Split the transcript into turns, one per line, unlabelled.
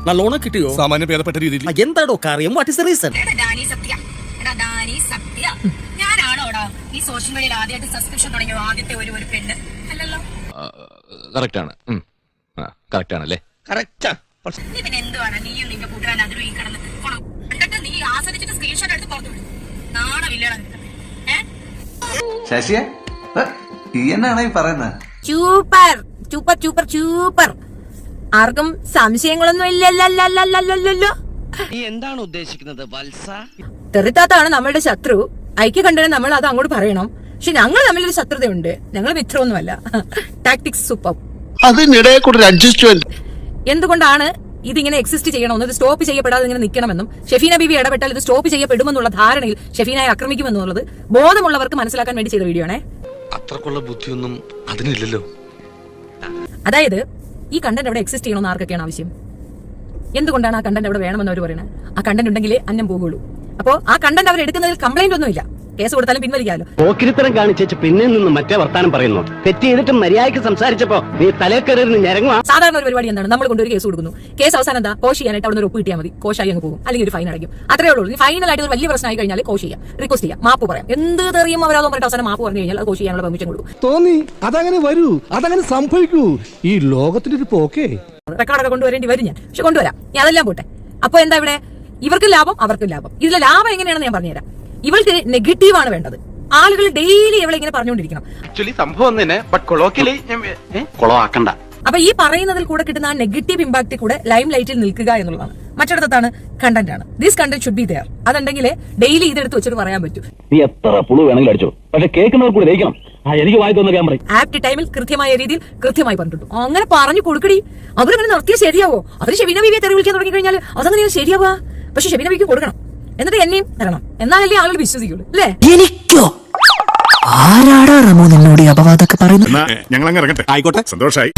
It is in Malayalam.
നല്ലോണം കിട്ടിയോ?
സാമാന്യ ഭേദപ്പെട്ട രീതിയിൽ.
എന്താടോ കാര്യം? What is the reason?
ഞാനാണോടാ ഈ സോഷ്യൽ മീഡിയയിൽ ആദ്യമായിട്ട് സബ്സ്ക്രിപ്ഷൻ തുടങ്ങിയ ആദ്യത്തെ ഒരു പെണ്ണ് അല്ലല്ലോ.
കറക്റ്റാണ്, കറക്റ്റാണല്ലേ?
പിന്നെ എന്തുവാണ് നീയും നിന്റെ കൂട്ടുകാരൻ അതിലും ഈ കിടന്ന് എന്നിട്ട് നീ ആസ്വദിച്ചിട്ട് സ്ക്രീൻഷോട്ട് എടുത്ത് പുറത്തു വിടും. നാണമില്ലടാ.
ശശിയെ ഈ എന്നാണ് ഈ പറയുന്നത്?
Super super super super. ആർക്കും സംശയങ്ങളൊന്നും ഇല്ലല്ലോ.
നീ എന്താണ് ഉദ്ദേശിക്കുന്നത് വത്സ?
തെറിത്താത്താണ് നമ്മളുടെ ശത്രു. ഐക്യകണ്ഠന് നമ്മൾ അത് അങ്ങോട്ട് പറയണം. പക്ഷെ ഞങ്ങൾ തമ്മിലൊരു ശത്രുതയുണ്ട്. ഞങ്ങൾ മിത്രമൊന്നുമല്ല. Tactics super.
അതിനിടെ കൂടെ അഡ്ജസ്റ്റ്മെന്റ്.
എന്തുകൊണ്ടാണ് ഇതിങ്ങനെ എക്സിസ്റ്റ് ചെയ്യണമെന്ന്, ഇത് സ്റ്റോപ്പ് ചെയ്യപ്പെടാതെ ഇങ്ങനെ നിൽക്കണമെന്നും, ഷെഫീന ബീവി ഇടപെട്ടാൽ ഇത് സ്റ്റോപ്പ് ചെയ്യപ്പെടുമെന്നുള്ള ധാരണയിൽ ഷെഫീനയെ ആക്രമിക്കുമെന്നുള്ളത് ബോധമുള്ളവർക്ക് മനസ്സിലാക്കാൻ വേണ്ടി ചെയ്ത വീഡിയോ ആണേ.
അത്രക്കുള്ള ബുദ്ധിയൊന്നും അതിനില്ലല്ലോ.
അതായത് ഈ കണ്ടന്റ് അവിടെ എക്സിസ്റ്റ് ചെയ്യണമെന്ന് ആർക്കൊക്കെയാണ് ആവശ്യം? എന്തുകൊണ്ടാണ് ആ കണ്ടന്റ് അവിടെ വേണമെന്ന് അവർ പറയുന്നത്? ആ കണ്ടന്റ് ഉണ്ടെങ്കിലേ അന്നം പോകുള്ളൂ. അപ്പോൾ ആ കണ്ടന്റ് അവർ എടുക്കുന്നതിൽ കംപ്ലൈന്റ് ഒന്നുമില്ല. കേസ് കൊടുത്താലും പിൻവലിക്കാമല്ലോ.
പോക്കിരിത്തരം കാണിച്ചു പിന്നെ നിന്ന് മറ്റേ വർത്താനം പറയുന്നു. തെറ്റ് ചെയ്തിട്ട് മര്യാദയ്ക്ക് സംസാരിച്ചപ്പോ നീ തലേക്കറിയിരുന്ന് ഞരങ്ങുക.
സാധാരണ ഒരു പരിപാടി എന്താണ്? നമ്മൾ കൊണ്ടൊരു കേസ് കൊടുക്കുന്നു. കേസ് അവസാനം എന്താ? കോഷ് ചെയ്യാനായിട്ട് അവിടെ ഒരു ഒപ്പ് കിട്ടിയാൽ മതി. കോഷായി അങ്ങ് പോകും, അല്ലെങ്കിൽ ഒരു ഫൈൻ അടയ്ക്കും. അത്രേ ഉള്ളൂ. ഫൈനലായിട്ട് ഒരു വലിയ പ്രശ്നമായി കഴിഞ്ഞാൽ കോഷ് ചെയ്യാം, റിക്വസ്റ്റ് ചെയ്യാം, മാപ്പ് പറയാം. എന്ത് തെറിയും അവരാതോ പറഞ്ഞിട്ട് അവസാനം മാപ്പ് പറഞ്ഞു കഴിഞ്ഞാൽ അത് കോഷ് ചെയ്യാനുള്ള പെർമിഷൻ കൊടുക്കും.
തോന്നി അതങ്ങനെ വരൂ, അതങ്ങനെ സംഭവിക്കൂ. ഈ ലോകത്തിന്റെ ഒരു പോക്കേ.
റെക്കോർഡൊക്കെ കൊണ്ടുവരേണ്ടി വരും ഞാൻ, പക്ഷെ കൊണ്ടുവരാം. ഞാൻ അതെല്ലാം പോട്ടെ. അപ്പൊ എന്താ ഇവിടെ? ഇവർക്കും ലാഭം, അവർക്കും ലാഭം. ഇതിലെ ലാഭം എങ്ങനെയാണെന്ന് ഞാൻ പറഞ്ഞുതരാം. ഇവൾക്ക് നെഗറ്റീവാണ് വേണ്ടത്. ആളുകൾ ഡെയിലി ഇവളെ ഇങ്ങനെ പറഞ്ഞുകൊണ്ടിരിക്കണം.
കൊളവാക്കണ്ട.
അപ്പൊ ഈ പറയുന്നതിൽ കൂടെ കിട്ടുന്ന ആ നെഗറ്റീവ് ഇമ്പാക്ട് കൂടെ ലൈം ലൈറ്റിൽ നിൽക്കുക എന്നുള്ളതാണ്. മറ്റിടത്താണ് കണ്ടന്റ് ആണ്. This content should be there. അതുണ്ടെങ്കിൽ ഡെയിലി ഇതെടുത്ത് വെച്ചിട്ട് പറയാൻ പറ്റും.
നീ എത്ര പുളു വേണമെങ്കിലും അടിച്ചോ, പക്ഷെ കേൾക്കുന്നവർ കൂടി ദഹിക്കണം. എനിക്ക് വായി തോന്നുന്ന ക്യാമറ
ആപ്റ്റ് ടൈമിൽ കൃത്യമായ രീതിയിൽ കൃത്യമായി പറഞ്ഞിട്ടു. അങ്ങനെ പറഞ്ഞു കൊടുക്കടി. അവരങ്ങനെ നിർത്തിയാൽ ശരിയാവോ? അവര് ഷെബീന ബീവിയെ തെറി വിളിക്കാൻ തുടങ്ങി കഴിഞ്ഞാൽ അതങ്ങനെയാണ് ശരിയാവുക. പക്ഷെ ഷെബീന ബീവിക്ക് കൊടുക്കണം, എന്നിട്ട് എന്നെയും തരണം. എന്നാലല്ലേ ആളുകൾ വിശ്വസിക്കുള്ളൂ, അല്ലേ?
എനിക്കോ? ആരാടാ റമോ നിന്നോട് അപവാദമൊക്കെ പറയുന്നത്?
ഞങ്ങൾ അങ്ങ് ഇറങ്ങട്ടെ. ആയിക്കോട്ടെ, സന്തോഷായി.